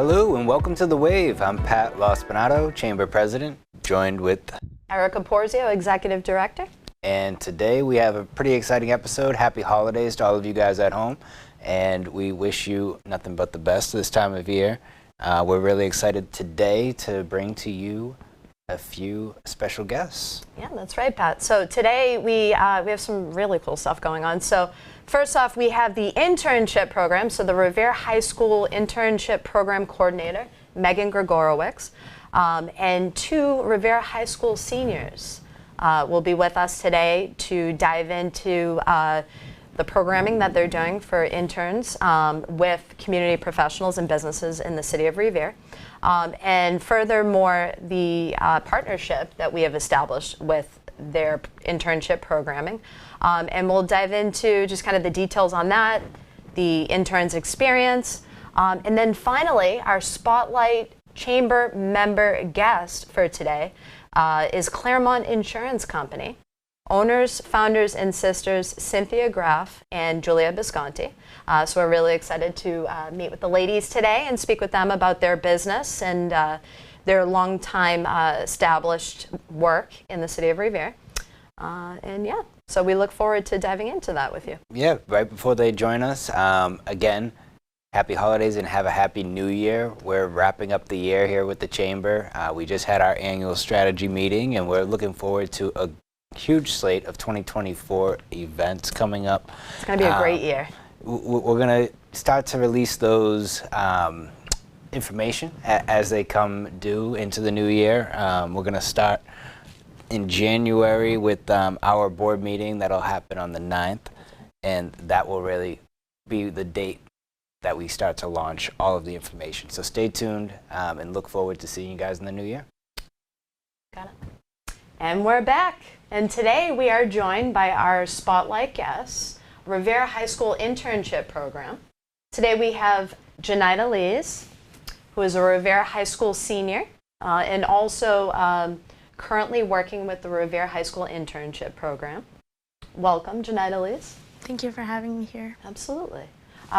Hello and welcome to The Wave. I'm Pat Lospennato, Chamber President, joined with Erica Porzio, Executive Director. And today we have a pretty exciting episode. Happy holidays to all of you guys at home. And we wish you nothing but the best this time of year. We're really excited today to bring to you a few special guests. Yeah, that's right, Pat. So today we have some really cool stuff going on. So first off, we have the internship program. So the Revere High School Internship Program Coordinator, Meghann Gregorowicz, and two Revere High School seniors will be with us today to dive into the programming that they're doing for interns with community professionals and businesses in the city of Revere. And furthermore, the partnership that we have established with their internship programming. And we'll dive into just kind of the details on that, the intern's experience. And then finally, our Spotlight Chamber member guest for today is Claremont Insurance Company. Owners, founders, and sisters Cynthia Graff and Julia Bisconti. So we're really excited to meet with the ladies today and speak with them about their business and their long-time established work in the city of Revere. And yeah, so we look forward to diving into that with you. Yeah, right before they join us, again, happy holidays and have a happy new year. We're wrapping up the year here with the Chamber. We just had our annual strategy meeting and we're looking forward to a huge slate of 2024 events coming up. It's going to be a great year. We're going to start to release those information as they come due into the new year. We're going to start in January with our board meeting that'll happen on the 9th, and that will really be the date that we start to launch all of the information. So stay tuned and look forward to seeing you guys in the new year. Got it. And we're back. And today we are joined by our spotlight guests, Revere High School Internship Program. Today we have Janiydaleese, who is a Revere High School senior and also currently working with the Revere High School Internship Program. Welcome, Janiydaleese. Thank you for having me here. Absolutely.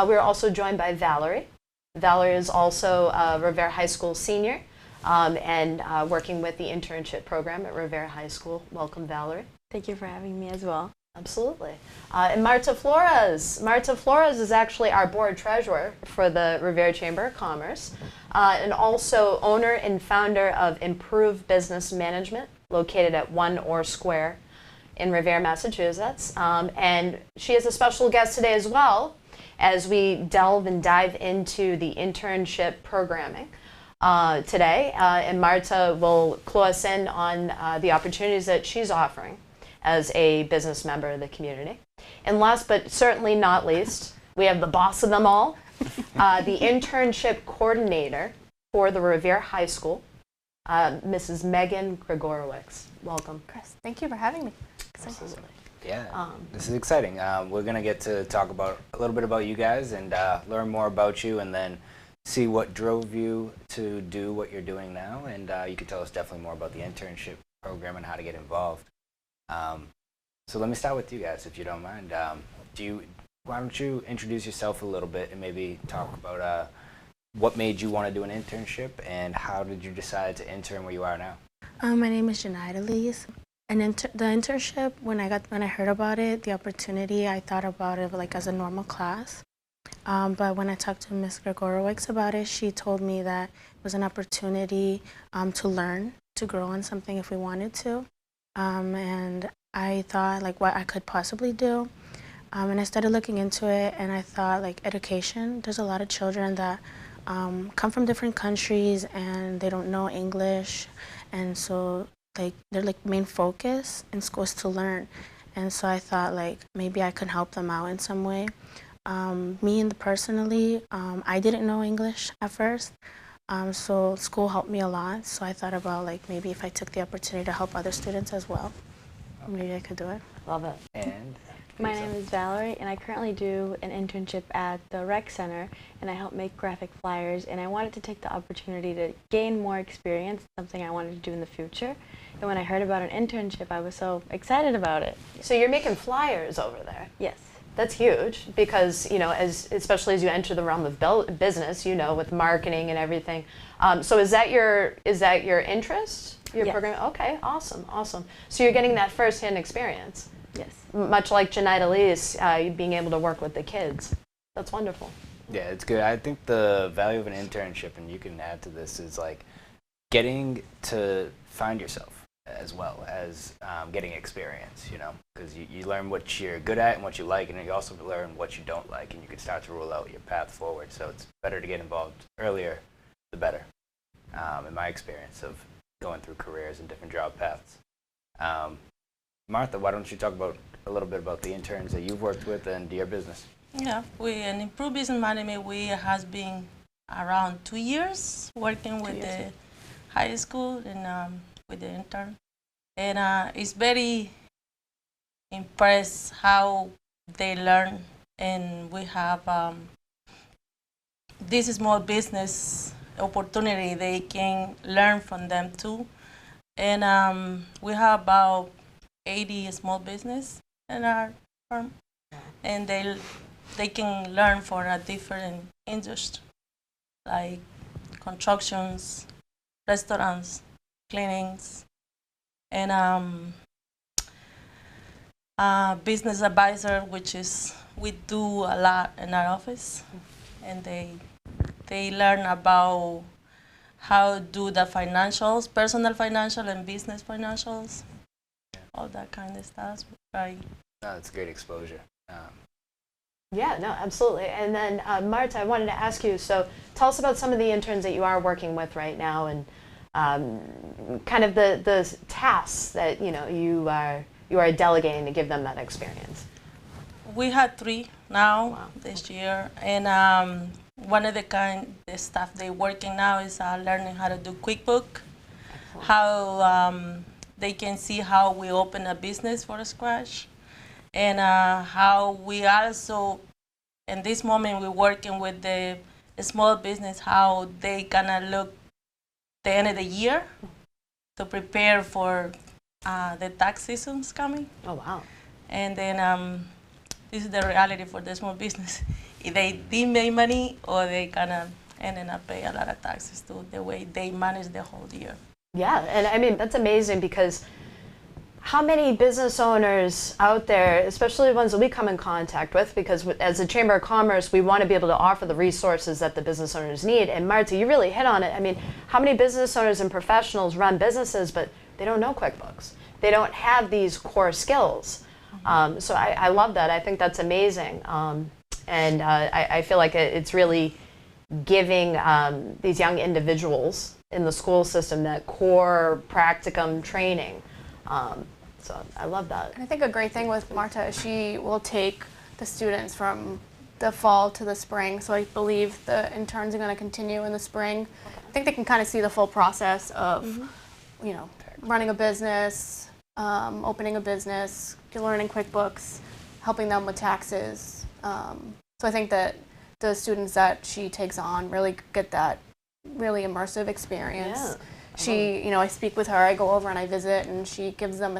We're also joined by Valerie. Valerie is also a Revere High School senior. And working with the internship program at Revere High School. Welcome, Valerie. Thank you for having me as well. Absolutely. And Marta Flores. Marta Flores is actually our board treasurer for the Revere Chamber of Commerce, and also owner and founder of Improved Business Management, located at 1 Orr Square in Revere, Massachusetts. And she is a special guest today as well, as we delve and dive into the internship programming. Today, and Marta will clue us in on the opportunities that she's offering as a business member of the community. And last but certainly not least, we have the boss of them all, the internship coordinator for the Revere High School, Mrs. Meghann Gregorowicz. Welcome. Chris, thank you for having me. Absolutely. Yeah, this is exciting. We're going to get to talk about a little bit about you guys and learn more about you, and then see what drove you to do what you're doing now, and you can tell us definitely more about the internship program and how to get involved. So let me start with you guys, if you don't mind. Why don't you introduce yourself a little bit and maybe talk about what made you want to do an internship and how did you decide to intern where you are now? My name is Janiydaleese. And the internship, when I heard about it, the opportunity, I thought about it like as a normal class. But when I talked to Ms. Gregorowicz about it, she told me that it was an opportunity to learn, to grow on something if we wanted to. And I thought like what I could possibly do. And I started looking into it, and I thought like education. There's a lot of children that come from different countries and they don't know English. And so like their like main focus in school is to learn. And so I thought like maybe I could help them out in some way. Personally, I didn't know English at first, so school helped me a lot. So I thought about like maybe if I took the opportunity to help other students as well, maybe I could do it. Love it. And my name is Valerie, and I currently do an internship at the rec center, and I help make graphic flyers, and I wanted to take the opportunity to gain more experience, something I wanted to do in the future. And when I heard about an internship, I was so excited about it. So you're making flyers over there? Yes. That's huge because, you know, especially as you enter the realm of business, you know, with marketing and everything. So is that your interest? Your Yes. program? Okay, awesome, awesome. So you're getting that firsthand experience. Yes. Much like Janiydaleese, being able to work with the kids. That's wonderful. Yeah, it's good. I think the value of an internship, and you can add to this, is like getting to find yourself as well as getting experience, you know, because you learn what you're good at and what you like, and then you also learn what you don't like, and you can start to rule out your path forward. So it's better to get involved earlier, the better, in my experience of going through careers and different job paths. Martha, why don't you talk about a little bit about the interns that you've worked with and your business? Yeah, we in Improved Business Management, we has been around 2 years working with the high school and with the intern. And it's very impressed how they learn, and we have this small business opportunity they can learn from them too. And we have about 80 small business in our firm, and they can learn for a different industry, like constructions, restaurants, cleanings, and business advisor, which is we do a lot in our office, and they learn about how do the financials, personal financial and business financials, all that kind of stuff. Right. No, it's great exposure. Yeah, no, absolutely. And then, Marta, I wanted to ask you, so tell us about some of the interns that you are working with right now, and kind of the tasks that, you know, you are delegating to give them that experience. We had 3 now. Wow. This year, and one of the stuff they working now is learning how to do QuickBook, how they can see how we open a business from scratch, and how we also, in this moment, we're working with the small business, how they gonna look the end of the year to prepare for the tax seasons coming. Oh, wow. And then this is the reality for the small business. If they didn't make money, or they gonna end up pay a lot of taxes to the way they manage the whole year. Yeah, and I mean, that's amazing, because how many business owners out there, especially the ones that we come in contact with, because as a Chamber of Commerce, we want to be able to offer the resources that the business owners need. And Marta, you really hit on it. I mean, how many business owners and professionals run businesses, but they don't know QuickBooks? They don't have these core skills. So I love that. I think that's amazing. And I feel like it's really giving these young individuals in the school system that core practicum training. So I love that. And I think a great thing with Marta is she will take the students from the fall to the spring. So I believe the interns are going to continue in the spring. I think they can kind of see the full process of, you know, running a business, opening a business, learning QuickBooks, helping them with taxes. So I think that the students that she takes on really get that really immersive experience. Yeah. She, you know, I speak with her, I go over and I visit, and she gives them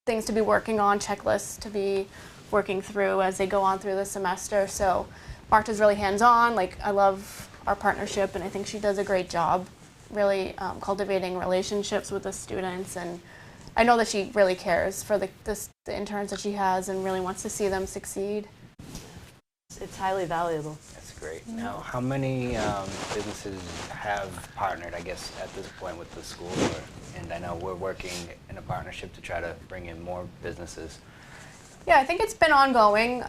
things to be working on, checklists to be working through as they go on through the semester. So Marta's really hands-on. Like, I love our partnership, and I think she does a great job really cultivating relationships with the students. And I know that she really cares for the interns that she has and really wants to see them succeed. It's highly valuable. That's great. Now, how many businesses have partnered, I guess, at this point with the school? And I know we're working in a partnership to try to bring in more businesses. Yeah, I think it's been ongoing,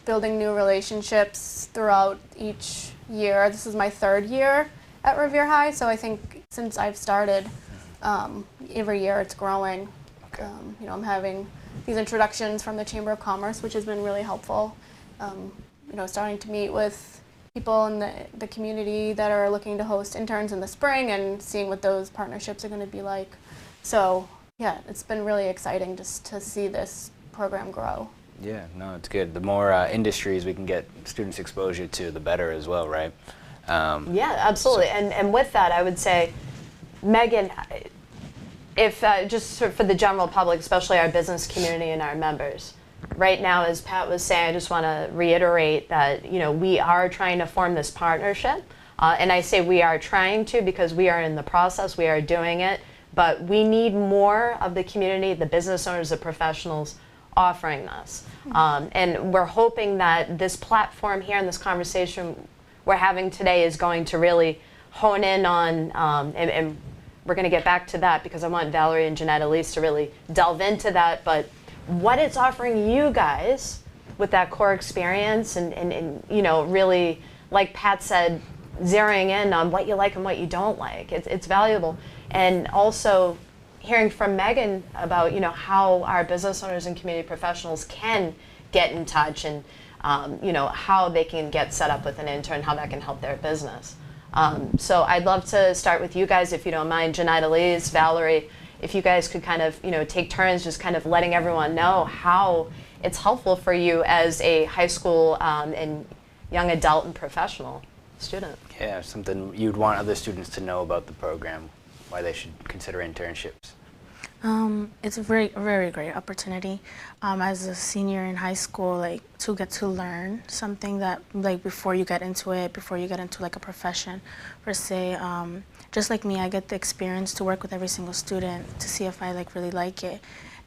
building new relationships throughout each year. This is my 3rd year at Revere High, so I think since I've started, every year it's growing. Okay. You know, I'm having these introductions from the Chamber of Commerce, which has been really helpful. You know, starting to meet with people in the community that are looking to host interns in the spring, and seeing what those partnerships are going to be like. So yeah, it's been really exciting just to see this program grow. Yeah, no, it's good. The more industries we can get students exposure to, the better as well, right? Yeah, absolutely. And with that, I would say, Meghann, if just for the general public, especially our business community and our members, right now, as Pat was saying, I just want to reiterate that, we are trying to form this partnership. And I say we are trying to because we are in the process, we are doing it, but we need more of the community, the business owners, the professionals offering this. And we're hoping that this platform here and this conversation we're having today is going to really hone in on, and we're going to get back to that because I want Valerie and Janiydaleese to really delve into that, but what it's offering you guys with that core experience and really, like Pat said, zeroing in on what you like and what you don't like. It's valuable. And also hearing from Meghann about, how our business owners and community professionals can get in touch and, how they can get set up with an intern, how that can help their business. So I'd love to start with you guys, if you don't mind. Janiydaleese, Valerie, if you guys could kind of, take turns just kind of letting everyone know how it's helpful for you as a high school and young adult and professional student. Yeah, something you'd want other students to know about the program, why they should consider internships. It's a very, very great opportunity as a senior in high school, to get to learn something that, before you get into it, before you get into a profession per se. Just like me, I get the experience to work with every single student to see if I really like it.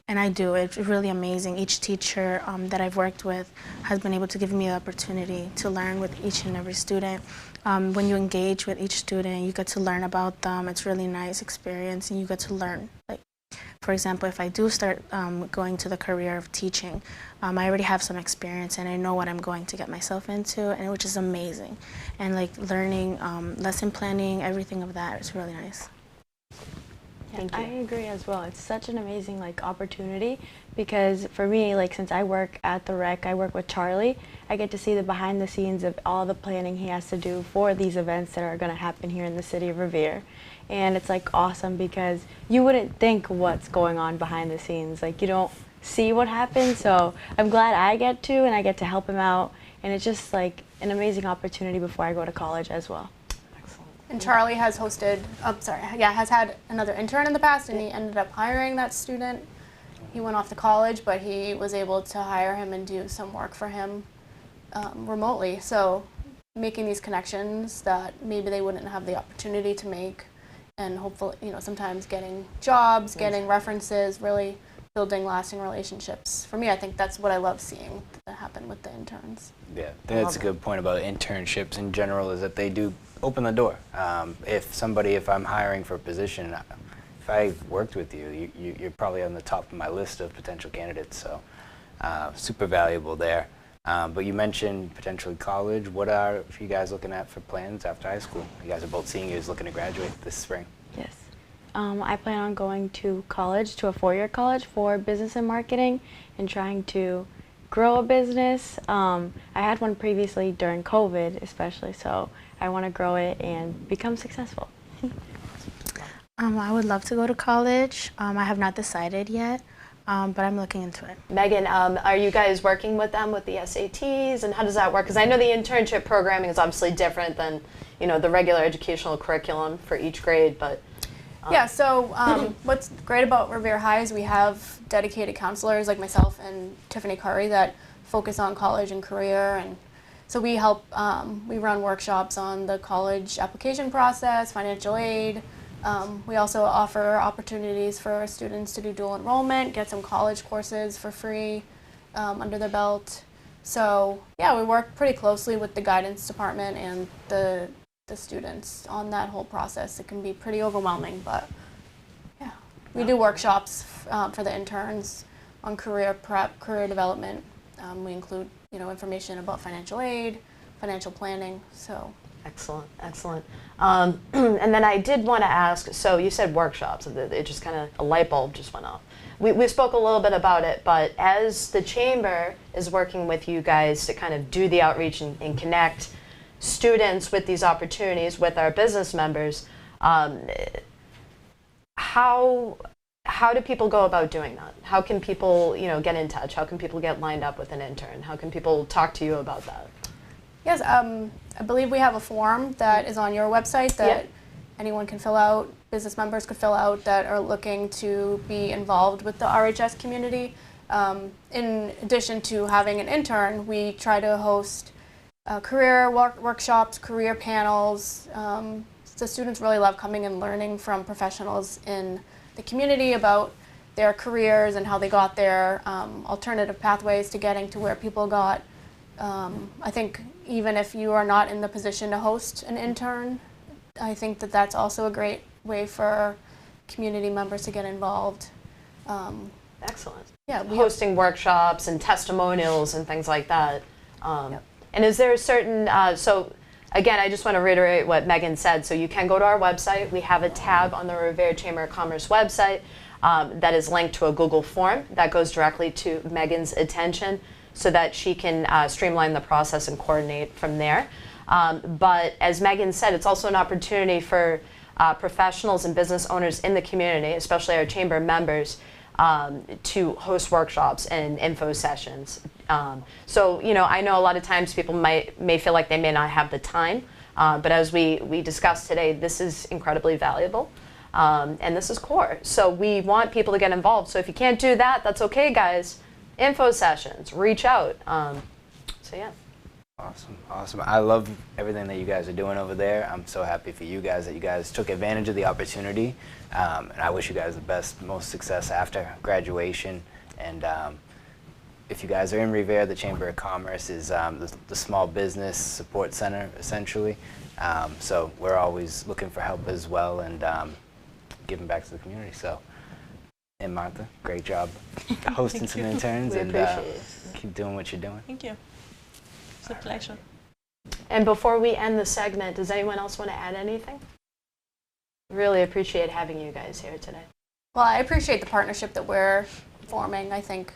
And I do. It's really amazing. Each teacher that I've worked with has been able to give me the opportunity to learn with each and every student. When you engage with each student, you get to learn about them. It's really nice experience, and you get to learn. For example, if I do start going to the career of teaching, I already have some experience and I know what I'm going to get myself into, and which is amazing. And learning, lesson planning, everything of that is really nice. Thank you. I agree as well. It's such an amazing opportunity because for me, since I work at the rec, I work with Charlie, I get to see the behind the scenes of all the planning he has to do for these events that are going to happen here in the city of Revere. And it's awesome because you wouldn't think what's going on behind the scenes. You don't see what happens, so I'm glad I get to, and I get to help him out. And it's just an amazing opportunity before I go to college as well. And Charlie has has had another intern in the past, and he ended up hiring that student. He went off to college, but he was able to hire him and do some work for him remotely. So making these connections that maybe they wouldn't have the opportunity to make, and hopefully, sometimes getting jobs, getting references, really building lasting relationships. For me, I think that's what I love seeing that happen with the interns. Yeah, I think that's a good point about internships in general, is that they do open the door. If I'm hiring for a position, if I've worked with you, you're probably on the top of my list of potential candidates, so super valuable there. But you mentioned potentially college. What are you guys looking at for plans after high school? You guys are both seniors looking to graduate this spring. Yes. I plan on going to college, to a four-year college for business and marketing and trying to grow a business. I had one previously during COVID especially, so I want to grow it and become successful. I would love to go to college. I have not decided yet, but I'm looking into it. Meghann, are you guys working with them with the SATs, and how does that work? Because I know the internship programming is obviously different than the regular educational curriculum for each grade, but yeah, so what's great about Revere High is we have dedicated counselors like myself and Tiffany Curry that focus on college and career, and so we help, we run workshops on the college application process, financial aid. We also offer opportunities for students to do dual enrollment, get some college courses for free under their belt. So yeah, we work pretty closely with the guidance department and the students on that whole process. It can be pretty overwhelming, but yeah. We do workshops for the interns on career prep, career development. We include information about financial aid, financial planning, so. Excellent, excellent. And then I did want to ask, so you said workshops, it just kind of, a light bulb just went off. We spoke a little bit about it, but as the Chamber is working with you guys to kind of do the outreach and connect students with these opportunities with our business members, how do people go about doing that? How can people get in touch? How can people get lined up with an intern? How can people talk to you about that? Yes, I believe we have a form that is on your website that anyone can fill out, business members could fill out that are looking to be involved with the RHS community. In addition to having an intern, we try to host career workshops, career panels. The students really love coming and learning from professionals in the community about their careers and how they got there, alternative pathways to getting to where people got. I think even if you are not in the position to host an intern, I think that that's also a great way for community members to get involved. Excellent. Yeah, Hosting workshops and testimonials and things like that. Yep. And is there a certain, so again, I just want to reiterate what Meghann said. So you can go to our website. We have a tab on the Revere Chamber of Commerce website that is linked to a Google form that goes directly to Meghann's attention so that she can streamline the process and coordinate from there. But as Meghann said, it's also an opportunity for professionals and business owners in the community, especially our chamber members, to host workshops and info sessions. So, you know, I know a lot of times people may feel like they may not have the time, but as we discussed today, this is incredibly valuable, and this is core. So we want people to get involved. So if you can't do that, that's okay, guys. Info sessions, reach out. So yeah. Awesome, awesome. I love everything that you guys are doing over there. I'm so happy for you guys that you guys took advantage of the opportunity. And I wish you guys the best, most success after graduation. And if you guys are in Revere, the Chamber of Commerce is the small business support center, essentially. So we're always looking for help as well and giving back to the community. So, and Martha, great job hosting some interns and keep doing what you're doing. Thank you. It's a pleasure. And before we end the segment, does anyone else want to add anything? Really appreciate having you guys here today. Well, I appreciate the partnership that we're forming. I think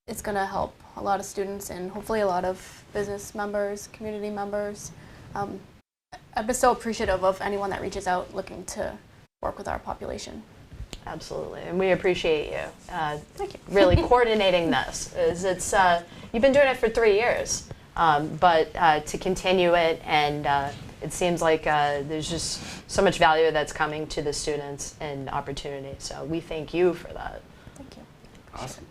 it's going to help a lot of students and hopefully a lot of business members, community members. I've been so appreciative of anyone that reaches out looking to work with our population. Absolutely, and we appreciate you. Really coordinating this. You've been doing it for 3 years, but to continue it, and it seems like there's just so much value that's coming to the students and opportunity. So we thank you for that. Thank you. Awesome.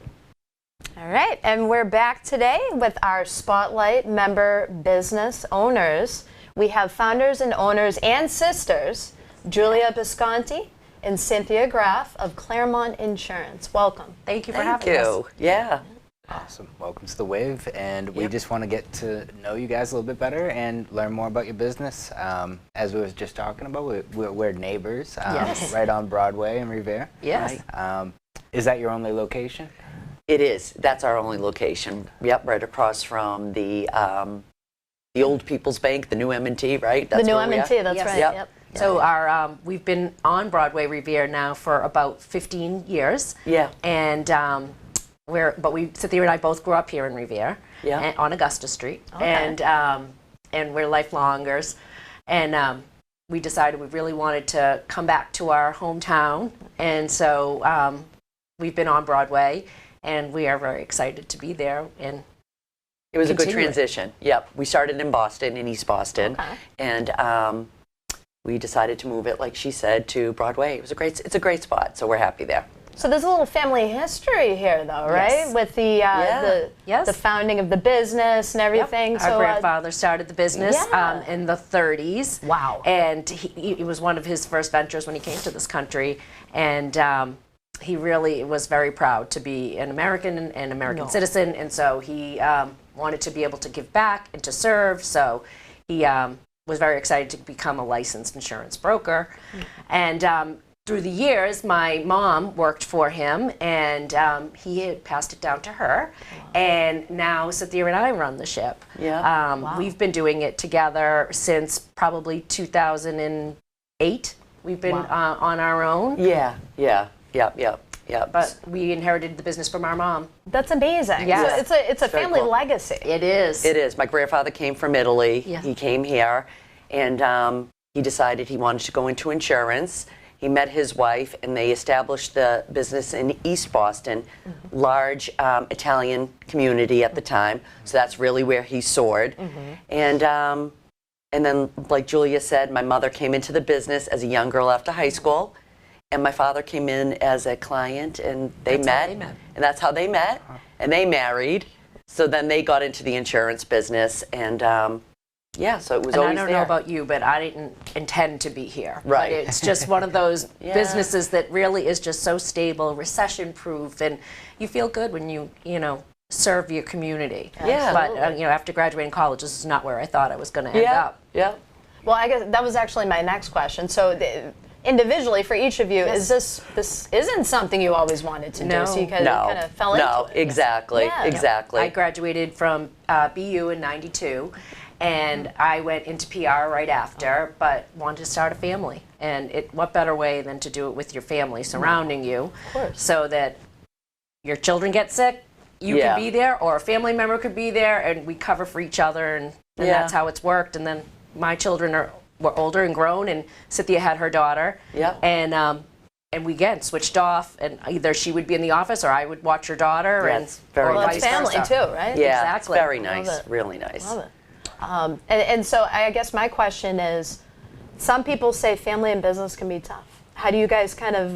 All right, and we're back today with our Spotlight member business owners. We have founders and owners and sisters, Julia Bisconti and Cynthia Graff of Claremont Insurance. Welcome. Thank you for having us. Yeah. Awesome. Welcome to the Wave, and we just want to get to know you guys a little bit better and learn more about your business. As we were just talking about, we're neighbors, Yes. right on Broadway in Revere. Yes. Right. Is that your only location? It is. That's our only location. Yep, right across from the old People's Bank, the new M&T, right? The That's new where we are. M&T, that's Yes. right. Yep. Yep. So our we've been on Broadway Revere now for about 15 years. Yeah. And Cynthia and I both grew up here in Revere. Yeah. And, on Augusta Street. Okay. And we're lifelongers. And we decided we really wanted to come back to our hometown. And so we've been on Broadway, and we are very excited to be there. And It was a good Continue it. transition. Yep. We started in Boston, in East Boston. Okay. And we decided to move it, like she said, to Broadway. It's a great spot, so we're happy there. So there's a little family history here, though, right? Yes. With the Yes. the founding of the business and everything. Our So grandfather started the business Yeah. in the 30s. Wow. And it was one of his first ventures when he came to this country. And he really was very proud to be an American and an American citizen. And so he wanted to be able to give back and to serve. So he was very excited to become a licensed insurance broker. And through the years, my mom worked for him, and he had passed it down to her. And now Cynthia and I run the ship. Yeah. We've been doing it together since probably 2008. We've been on our own, Yeah. but we inherited the business from our mom. that's amazing. Yes. So it's a Very family cool. legacy. It is. It is. My grandfather came from Italy. Yeah. He came here, and he decided he wanted to go into insurance. He met his wife, and they established the business in East Boston, large Italian community at the time. So that's really where he soared. And then, like Julia said, my mother came into the business as a young girl after high school, and my father came in as a client, and they met, and that's how they met, and they married. So then they got into the insurance business, and yeah, so it was And always I don't know about you, but I didn't intend to be here. Right. But it's just one of those businesses that really is just so stable, recession-proof, and you feel good when you know, serve your community. Yeah. But, you know, after graduating college, this is not where I thought I was going to end up. Yeah. Well, I guess that was actually my next question. So individually, for each of you, is this isn't something you always wanted to do? So you kind of fell into it. No, exactly, Yeah. exactly. I graduated from BU in '92, and I went into PR right after, but wanted to start a family. And what better way than to do it with your family surrounding you, so that your children get sick, you can be there, or a family member could be there, and we cover for each other, and that's how it's worked. And then my children were older and grown, and Cynthia had her daughter. And we again switched off, and either she would be in the office or I would watch her daughter. Yes, very Well, nice. it's family too, right? Yeah, Exactly. it's very nice, really nice. Love it. And so I guess my question is, some people say family and business can be tough. How do you guys kind of,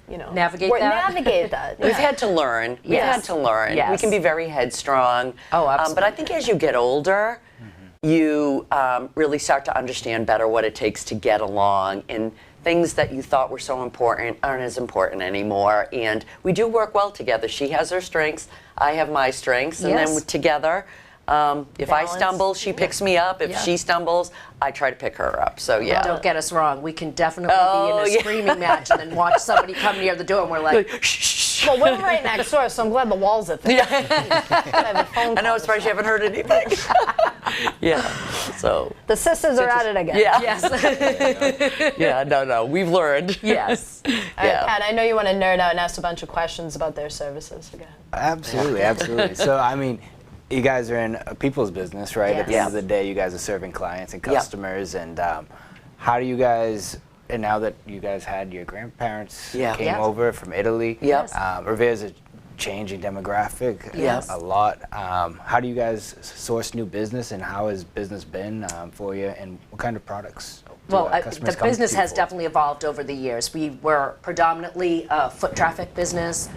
Navigate that? Navigate that. We've had to learn. We've had to learn. Yes. We can be very headstrong. Oh, absolutely. But I think as you get older, you really start to understand better what it takes to get along, and things that you thought were so important aren't as important anymore. And we do work well together. She has her strengths, I have my strengths, and then together, if I stumble, she picks me up. If she stumbles, I try to pick her up. So yeah. Don't get us wrong. We can definitely be in a screaming match and then watch somebody come near the door and we're like, shh. Well, we're right next door, so I'm glad the walls are thick. I know, it's surprised you haven't heard anything. Yeah. So. The sisters are at it again. Yeah. yes. Yeah. No. We've learned. Yes. All right, Pat, I know you want to nerd out and ask a bunch of questions about their services. Go ahead. Absolutely. So, I mean, you guys are in a people's business, right? At the end of the day, you guys are serving clients and customers. And how do you guys, and now that you guys had your grandparents came over from Italy, Revere's a changing demographic a lot. How do you guys source new business, and how has business been for you, and what kind of products? Well, the business has definitely evolved over the years. We were predominantly a foot traffic business,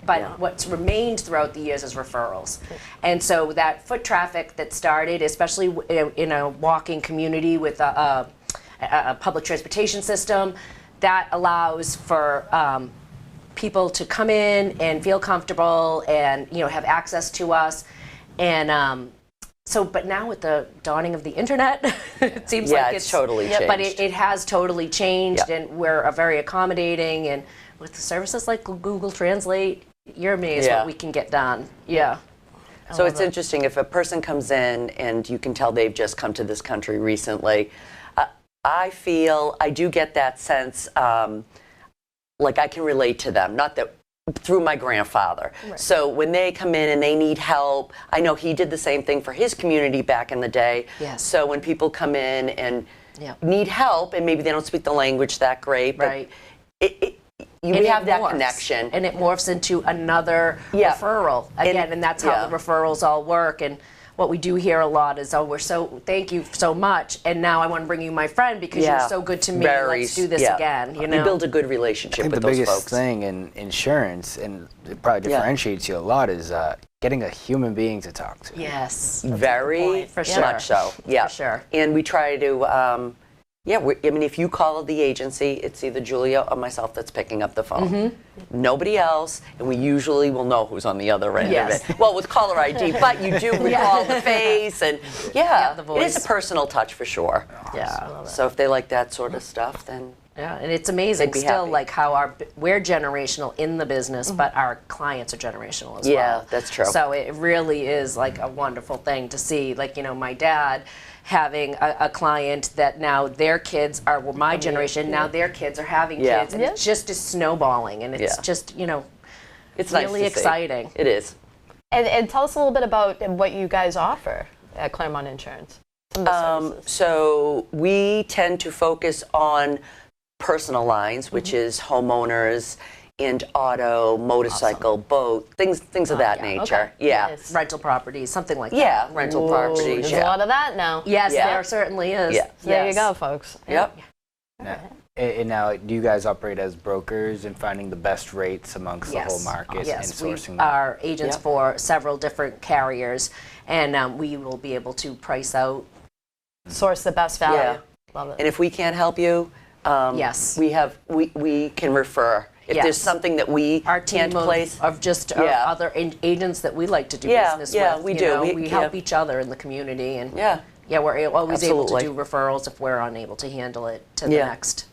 but what's remained throughout the years is referrals. And so that foot traffic that started, especially in a walking community with a public transportation system, that allows for people to come in and feel comfortable and have access to us. And but now with the dawning of the internet, it seems like it's totally changed. But it has totally changed, and we're very accommodating. And with the services like Google Translate, you're amazed what we can get done. Yeah. So it's interesting, if a person comes in and you can tell they've just come to this country recently, I do get that sense, like I can relate to them, not that through my grandfather. Right. So when they come in and they need help, I know he did the same thing for his community back in the day. Yes. So when people come in and need help, and maybe they don't speak the language that great, but you have that connection. And it morphs into another referral again, and that's how the referrals all work. And what we do here a lot is, thank you so much, and now I want to bring you my friend because you're so good to me. Let's do this again. You build a good relationship with those folks. I think the biggest thing in insurance, and it probably differentiates you a lot, is getting a human being to talk to. Yes. Very much so. Yeah. For sure. And we try to, if you call the agency, it's either Julia or myself that's picking up the phone. Nobody else, and we usually will know who's on the other end of it. Well, with caller ID, but you do recall the face, and the voice. It is a personal touch for sure. Yeah. So if they like that sort of stuff, then and it's amazing still happy. like how we're generational in the business, but our clients are generational as well. Yeah, that's true. So it really is like a wonderful thing to see. Like, my dad having a client that now their kids are my generation, now their kids are having kids, and it just is snowballing, and it's just, it's really nice to exciting. See. It is. And tell us a little bit about what you guys offer at Claremont Insurance. Some of the services. So we tend to focus on personal lines, which is homeowners and auto, motorcycle, boat, things of that nature. Okay. Yeah. Nice. Rental properties, something like that. Yeah, rental properties. There's a lot of that now. Yes, there certainly is. Yeah. So there you go, folks. Yep. Yeah. And now, do you guys operate as brokers and finding the best rates amongst the whole market and sourcing we that? are agents for several different carriers, and we will be able to price out. Source the best value. Yeah. Love it. And if we can't help you, Yes. we can refer. If Yes. there's something that we Our team can't place. of just Yeah. other agents that we like to do Yeah, business yeah, with. we you do. know, We- we help yeah. each other in the community, and Yeah. we're always able Absolutely. to do referrals if we're unable to handle it to the Yeah. next.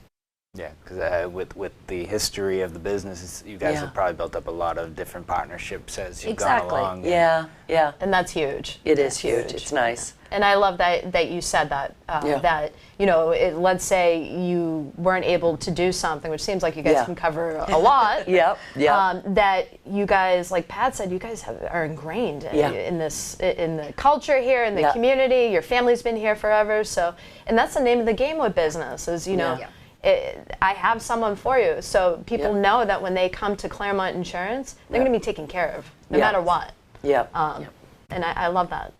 Yeah, because with the history of the business, you guys Yeah. have probably built up a lot of different partnerships as you've Exactly. gone along. Yeah, yeah. And that's huge. It is huge. It's nice. And I love that you said that. Yeah. That, you know, let's say you weren't able to do something, which seems like you guys Yeah. can cover a lot. Yep, yep. That you guys, like Pat said, you guys are ingrained Yeah. in the culture here, in the Yeah. community. Your family's been here forever. So, and that's the name of the game with business is, you know, I have someone for you. So people Yeah. know that when they come to Claremont Insurance, they're going to be taken care of, no Yeah. matter what. Yep. And I love that.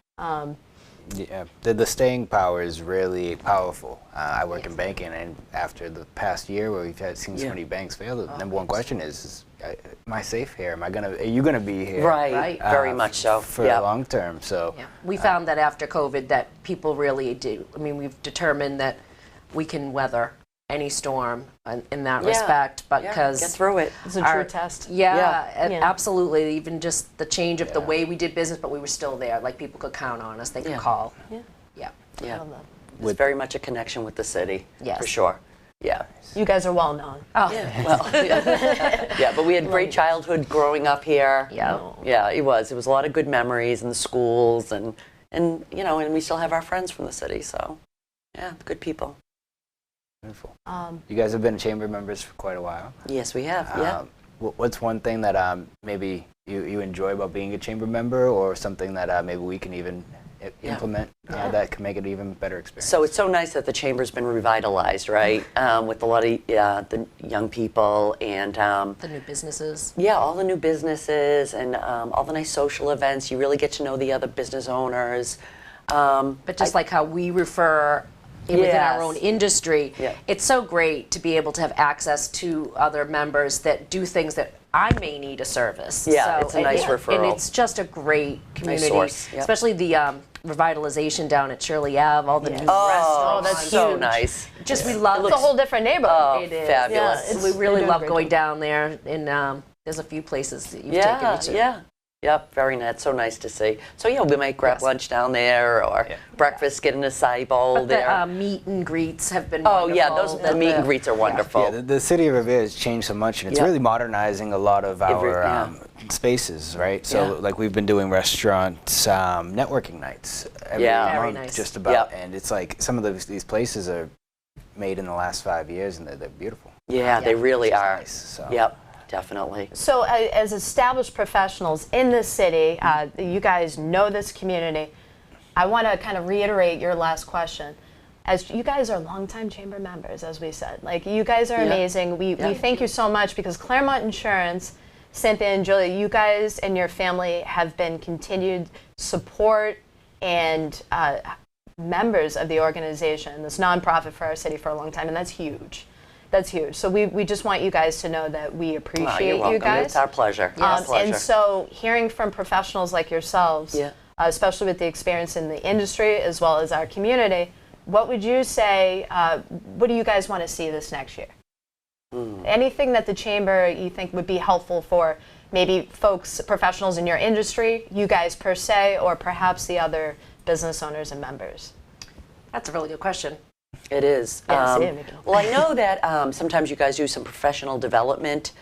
Yeah, the staying power is really powerful. I work in banking, and after the past year where we've seen so many banks fail, the number one question is am I safe here? Are you gonna be here? Right. Very much so. For Yep. long term. So Yeah. We found that after COVID that people really do. I mean, we've determined that we can weather any storm in that Yeah. respect, Yeah. because Get through it. It's a true test. Yeah, Yeah. absolutely. Even just the change of the way we did business, but we were still there. Like people could count on us. They could Yeah. call. Yeah. Yeah. Yeah. love that. It's very much a connection with the city. Yes. For sure. Yeah. You guys are well known. Oh, Well, yeah, but we had great childhood growing up here. yeah. Yeah, it was. It was a lot of good memories in the schools and you know, and we still have our friends from the city, so yeah, good people. beautiful. You guys have been chamber members for quite a while. Yes, we have. Yeah. What's one thing that maybe you enjoy about being a chamber member, or something that maybe we can even implement that can make it even better experience? So it's so nice that the chamber's been revitalized, right? With a lot of the young people and The new businesses. yeah, all the new businesses and all the nice social events. You really get to know the other business owners. But just like how we refer within our own industry, Yeah. it's so great to be able to have access to other members that do things that I may need a service. Yeah, So, it's a nice referral. And it's just a great community, source, yep. especially the revitalization down at Shirley Ave, all the new Oh, restaurants. that's so huge. nice. Just we love It's a whole different neighborhood. Oh, It is. fabulous. Yeah, We really they're love doing a going great down there, and there's a few places that you've Yeah, taken me to. yeah. Yep, very nice. So nice to see. So yeah, we might grab Yes. lunch down there or breakfast, get in a acai bowl But there. the meet and greets have been Oh wonderful. yeah, those the meet and greets are wonderful. Yeah, the city of Revere has changed so much, and it's Yeah. really modernizing a lot of our spaces, right? So, Yeah. like, we've been doing restaurants, networking nights every Yeah. Very month, nice. just about. Yep. And it's like some of these places are made in the last 5 years, and they're beautiful. Yeah, they really Which is are. nice, so. Yep, definitely. So, as established professionals in this city, you guys know this community. I want to kind of reiterate your last question. As you guys are longtime chamber members, as we said, like you guys are amazing. We thank you so much because Claremont Insurance, Cynthia and Julia, you guys and your family have been continued support and members of the organization, this nonprofit for our city for a long time, and that's huge. That's huge. So we just want you guys to know that we appreciate You're welcome. you guys. It's our pleasure. Our pleasure. And so hearing from professionals like yourselves, Yeah. Especially with the experience in the industry as well as our community, what would you say, what do you guys want to see this next year? Anything that the chamber you think would be helpful for maybe folks, professionals in your industry, you guys per se, or perhaps the other business owners and members? That's a really good question. It is. Yeah, see, Michael. Well, I know that sometimes you guys do some professional development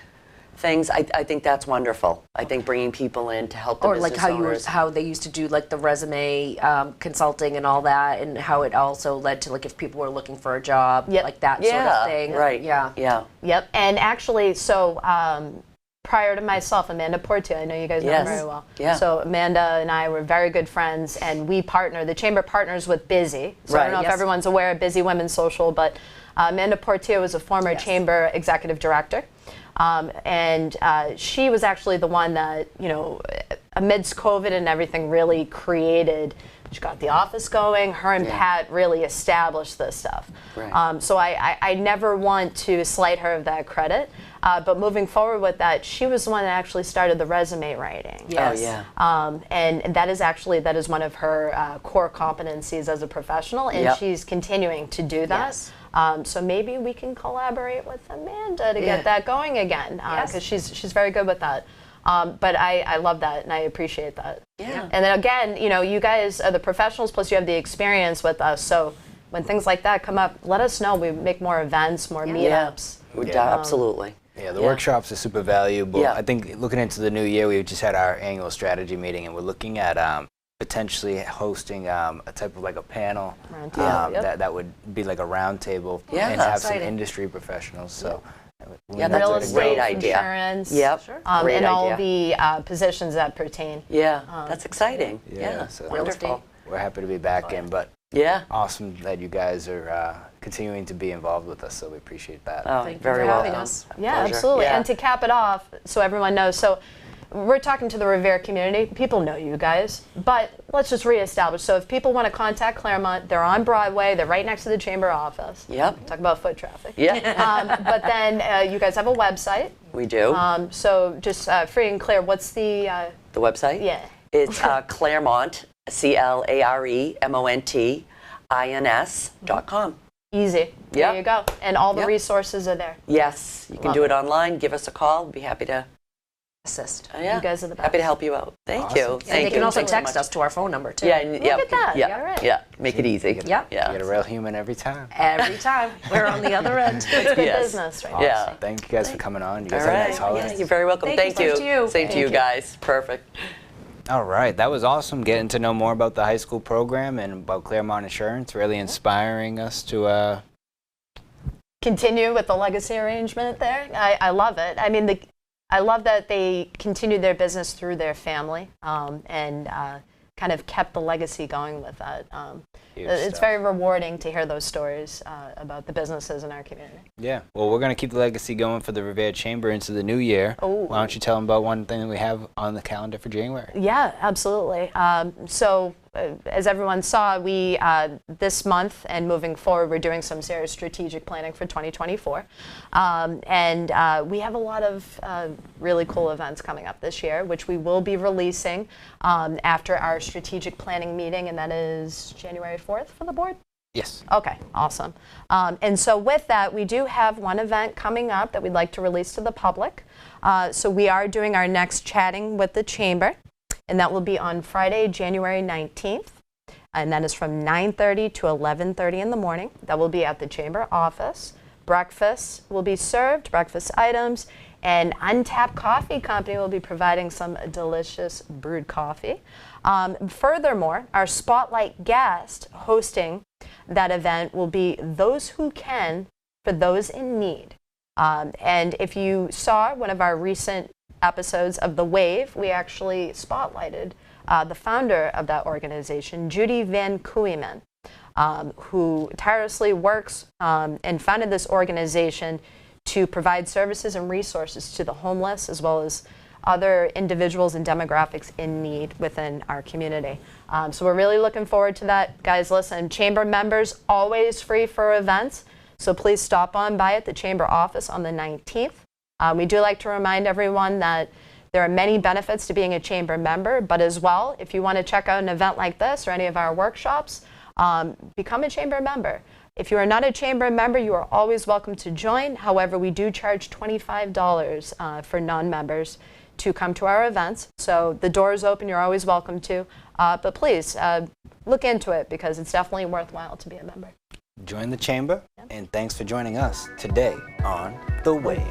things. I think that's wonderful. I think bringing people in to help the Or business like owners. how they used to do like the resume consulting and all that, and how it also led to like if people were looking for a job, Yep. like that yeah, sort of thing. right. Yeah. Yeah. Yep. And actually, so prior to myself, Amanda Porzio, I know you guys know her Yes. very well. Yeah. So Amanda and I were very good friends, and we partner. The chamber partners with Busy. So I Right. don't know Yes. if everyone's aware of Busy Women's Social, but Amanda Porzio was a former chamber executive director. And she was actually the one that, amidst COVID and everything, really created. She got the office going. Her and Pat really established this stuff. Right. So I never want to slight her of that credit. But moving forward with that, she was the one that actually started the resume writing. Yes. Oh, yeah. And that is one of her core competencies as a professional, and she's continuing to do that. Yes. So maybe we can collaborate with Amanda to get that going again, because she's very good with that. But I love that, and I appreciate that. Yeah. And then again, you guys are the professionals, plus you have the experience with us. So when things like that come up, let us know. We make more events, more meetups. Absolutely. Yeah, the workshops are super valuable. Yeah. I think looking into the new year, we just had our annual strategy meeting, and we're looking at potentially hosting a type of like a panel that would be like a round table and have some industry professionals. So that's real a estate, great idea. insurance, Great and all idea. the positions that pertain. That's exciting. So Wonderful. we're happy to be back in, but awesome that you guys are continuing to be involved with us, so we appreciate that. Oh, Thank you very for welcome. having us. Yeah, Pleasure. absolutely. Yeah. And to cap it off, so everyone knows, so we're talking to the Revere community. People know you guys, but let's just reestablish. So if people want to contact Claremont, they're on Broadway. They're right next to the chamber office. Yep. Talk about foot traffic. Yeah. But then you guys have a website. We do. So just free and clear, what's the... The website? Yeah. It's Claremont, CLAREMONTINS.com. Easy. There you go. And all the resources are there. Yes, you can do it online. Give us a call. We'd be happy to Assist. Yeah. You guys are the best. Happy to help you out. Thank you. And Thank they can you. also Thanks so text much. us to our phone number, too. Yeah, and, Look at that. Yeah, All right. yeah. Make it easy. Yep. Yeah. Get a real human every time. Every time. We're on the other end. It's good Yes. business, right? Yeah. Thank you guys for coming on. You guys All have a right. nice holiday. Yeah, you're very welcome. Thank you. Same to you. Same to you guys. Perfect. All right, that was awesome getting to know more about the high school program and about Claremont Insurance, really inspiring us to continue with the legacy arrangement there. I love it. I mean, I love that they continued their business through their family and kind of kept the legacy going with that. It's very rewarding to hear those stories about the businesses in our community. Yeah, well, we're going to keep the legacy going for the Revere Chamber into the new year. Oh. Why don't you tell them about one thing that we have on the calendar for January? Yeah, absolutely. So as everyone saw, we this month and moving forward, we're doing some serious strategic planning for 2024. And we have a lot of really cool events coming up this year, which we will be releasing after our strategic planning meeting, and that is January 4th for the board. Yes. Okay, awesome. And so with that, we do have one event coming up that we'd like to release to the public. So we are doing our next Chatting with the Chamber, and that will be on Friday, January 19th. And that is from 9:30 to 11:30 in the morning. That will be at the Chamber office. Breakfast will be served, breakfast items, and Untapped Coffee Company will be providing some delicious brewed coffee. Furthermore, our spotlight guest hosting that event will be Those Who Can for Those in Need. And if you saw one of our recent episodes of The Wave, we actually spotlighted the founder of that organization, Judy Van Kooiman, who tirelessly works and founded this organization to provide services and resources to the homeless as well as other individuals and demographics in need within our community. So we're really looking forward to that. Guys, listen, Chamber members always free for events, so please stop on by at the Chamber office on the 19th. We do like to remind everyone that there are many benefits to being a Chamber member, but as well, if you want to check out an event like this or any of our workshops, become a Chamber member. If you are not a Chamber member, you are always welcome to join. However, we do charge $25 for non-members to come to our events. So the door is open, you're always welcome to. But please, look into it because it's definitely worthwhile to be a member. Join the Chamber, and thanks for joining us today on The Wave.